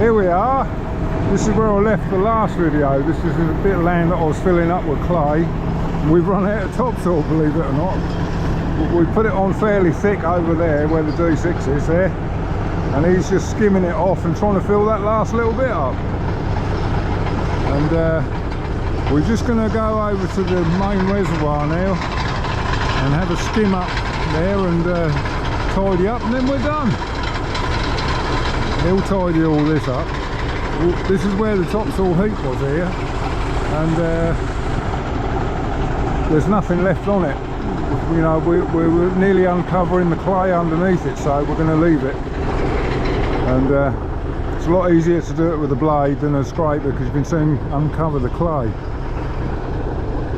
Here we are. This is where I left the last video. This is a bit of land that I was filling up with clay. We've run out of topsoil, believe it or not. We put it on fairly thick over there where the D6 is there, and he's just skimming it off and trying to fill that last little bit up. And we're just going to go over to the main reservoir now and have a skim up there and tidy up, and then we're done. He'll tidy all this up. This is where the topsoil heap was here, and there's nothing left on it. You know, we're nearly uncovering the clay underneath it, so we're going to leave it. And it's a lot easier to do it with a blade than a scraper, because you can soon uncover the clay.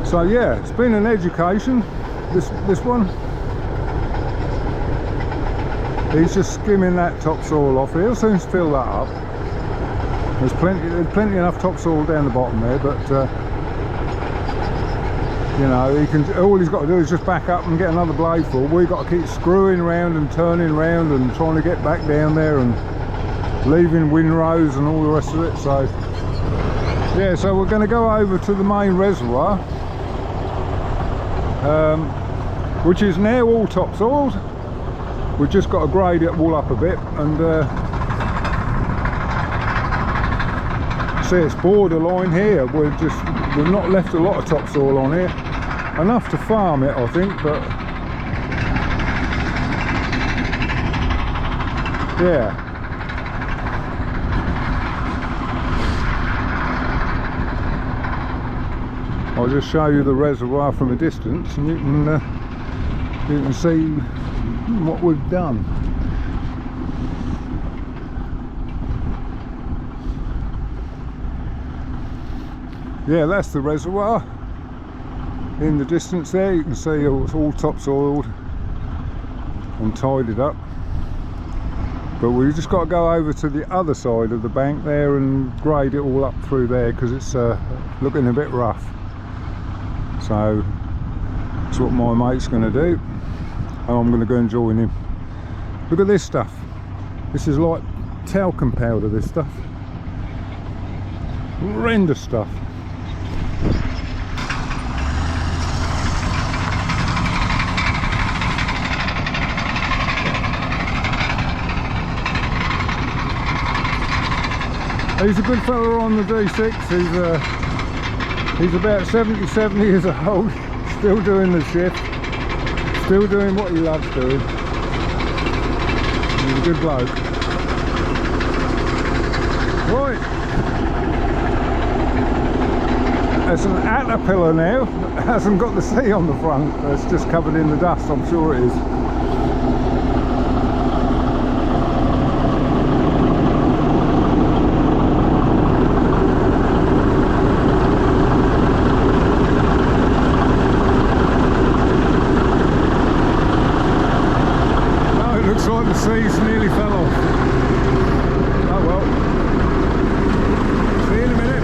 So yeah, it's been an education, this one. He's just skimming that topsoil off. He'll soon fill that up. There's plenty enough topsoil down the bottom there, but you know, all he's got to do is just back up and get another blade full. We've got to keep screwing around and turning around and trying to get back down there and leaving windrows and all the rest of it. So yeah, so we're going to go over to the main reservoir, which is now all topsoiled. We've just got to grade it all up a bit, and see, it's borderline here. We've not left a lot of topsoil on here, enough to farm it, I think, but yeah. I'll just show you the reservoir from a distance, and you can see what we've done. Yeah, that's the reservoir in the distance there. You can see it's all topsoiled and tidied up, but we've just got to go over to the other side of the bank there and grade it all up through there, because it's looking a bit rough. So that's what my mate's going to do, and I'm going to go and join him. Look at this stuff. This is like talcum powder, this stuff. Horrendous stuff. He's a good fella on the D6. He's about 77 years old, still doing the shift, still doing what he loves doing. He's a good bloke. Right, there's an caterpillar now that hasn't got the C on the front. It's just covered in the dust, I'm sure it is. The seas nearly fell off. Oh well. See you in a minute.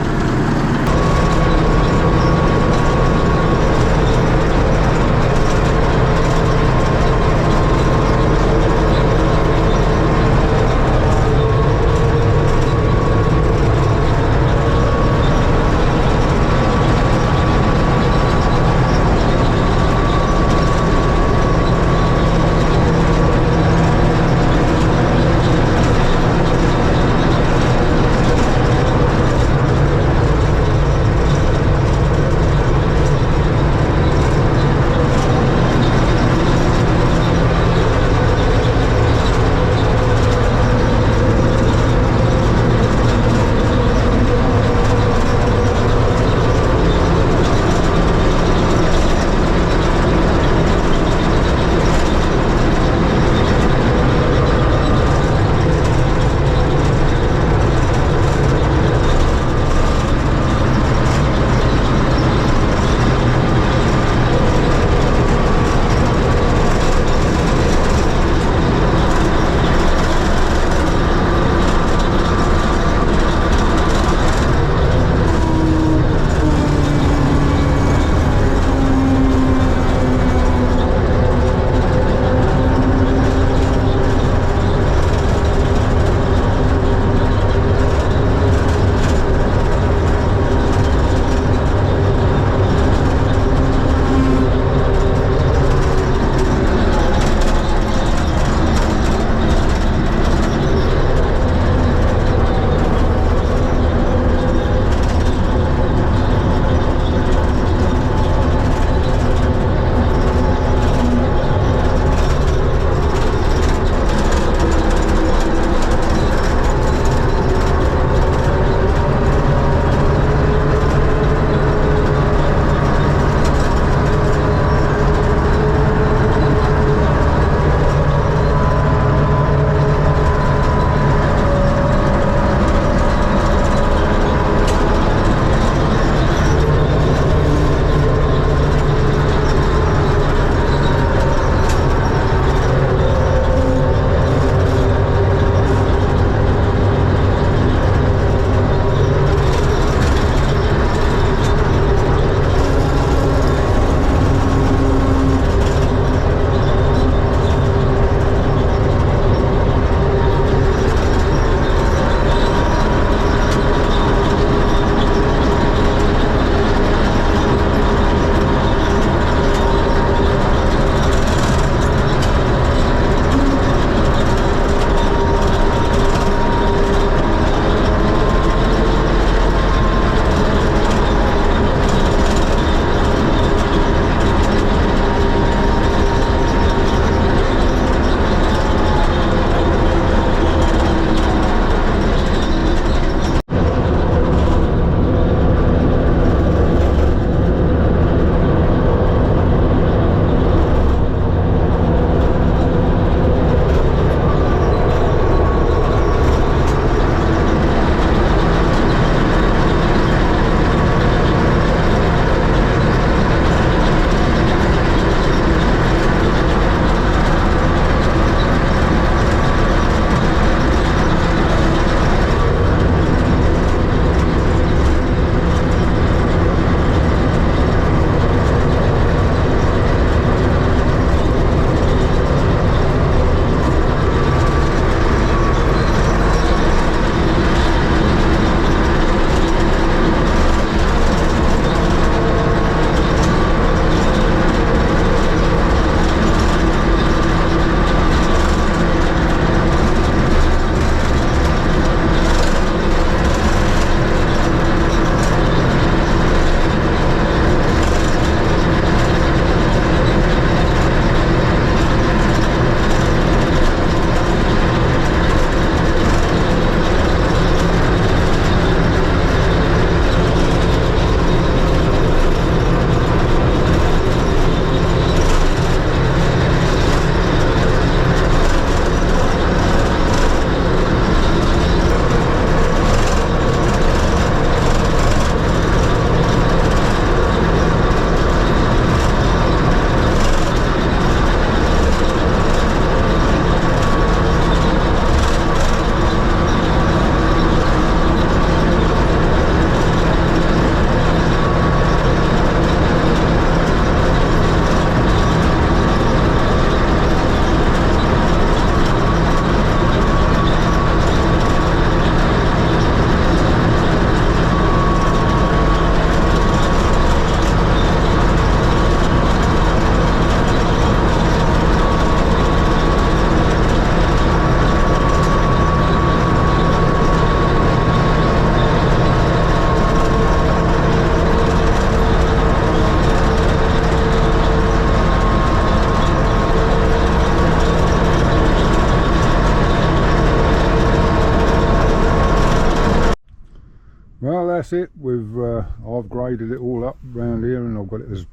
that's it. I've graded it all up round here, and I've got it as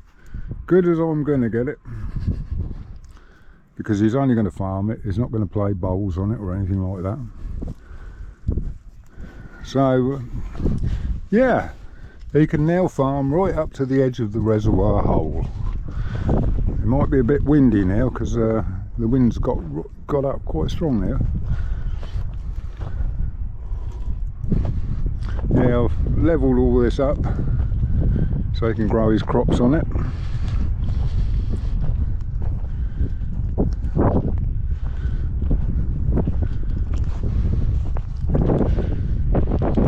good as I'm going to get it, because he's only going to farm it. He's not going to play bowls on it or anything like that. So yeah, he can now farm right up to the edge of the reservoir hole. It might be a bit windy now because the wind's got up quite strong now. Now I've levelled all this up so he can grow his crops on it.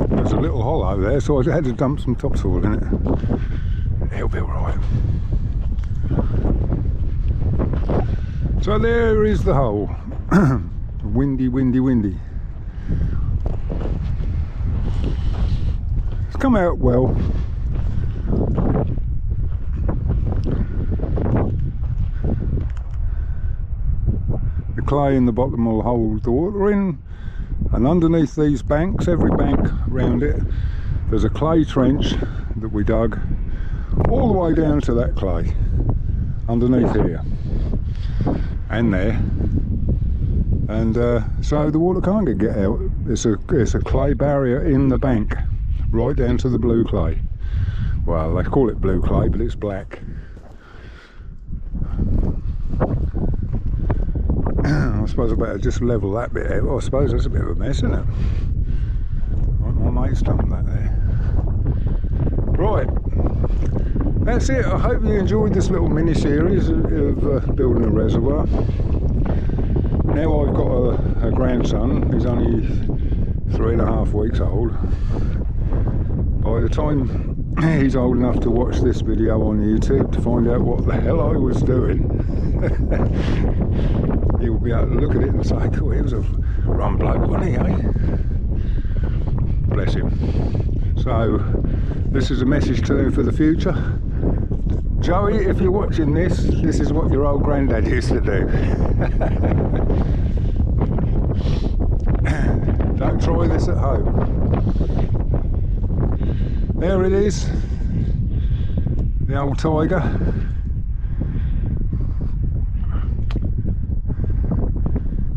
There's a little hollow there, so I had to dump some topsoil in it. It'll be alright. So there is the hole. Windy, windy, windy. It's come out well. The clay in the bottom will hold the water in, and underneath these banks, every bank around it, there's a clay trench that we dug all the way down to that clay underneath here and there, and so the water can't get out. It's a clay barrier in the bank right down to the blue clay. Well, they call it blue clay, but it's black. I suppose I better just level that bit out. Well, I suppose that's a bit of a mess, isn't it? My mate's done that there. Right, that's it. I hope you enjoyed this little mini series of building a reservoir. Now I've got a grandson who's only 3.5 weeks old. By the time he's old enough to watch this video on YouTube to find out what the hell I was doing, he'll be able to look at it and say, cool, he was a rum bloke, wasn't he, eh? Bless him. So this is a message to him for the future. Joey, if you're watching this, this is what your old granddad used to do. Don't try this at home. There it is, the old tiger.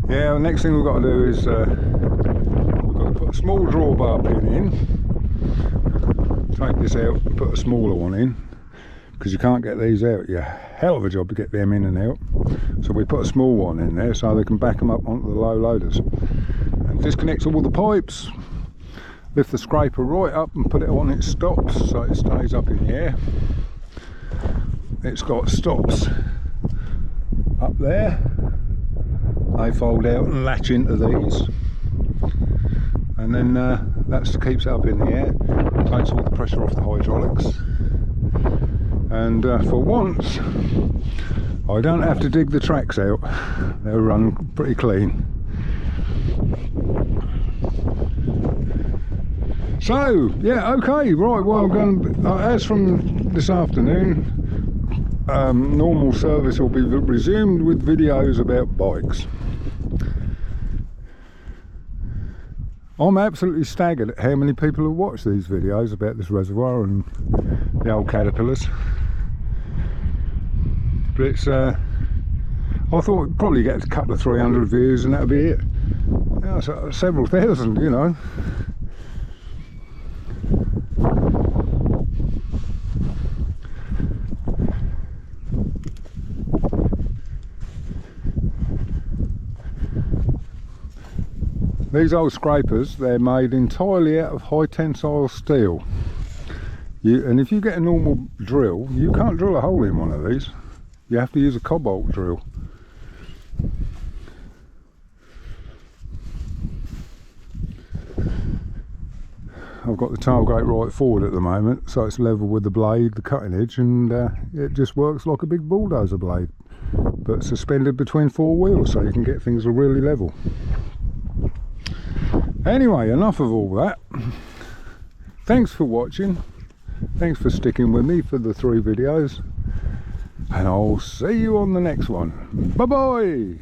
Yeah, the next thing we've got to do is we've got to put a small drawbar pin in, take this out and put a smaller one in, because you can't get these out. Yeah, hell of a job to get them in and out. So we put a small one in there so they can back them up onto the low loaders. And disconnect all the pipes, lift the scraper right up and put it on its stops so it stays up in the air. It's got stops up there. They fold out and latch into these, and then that keeps it up in the air, takes all the pressure off the hydraulics, and for once I don't have to dig the tracks out. They'll run pretty clean. So yeah, okay, right, well, I'm going as from this afternoon, normal service will be resumed with videos about bikes. I'm absolutely staggered at how many people have watched these videos about this reservoir and the old caterpillars. But it's I thought we'd probably get a couple of 300 views and that'd be it. Yeah, so several thousand, you know. These old scrapers, they're made entirely out of high tensile steel. And if you get a normal drill, you can't drill a hole in one of these. You have to use a cobalt drill. I've got the tailgate right forward at the moment, so it's level with the blade, the cutting edge, and it just works like a big bulldozer blade, but suspended between 4 wheels, so you can get things really level. Anyway, enough of all that. Thanks for watching. Thanks for sticking with me for the 3 videos. And I'll see you on the next one. Bye bye!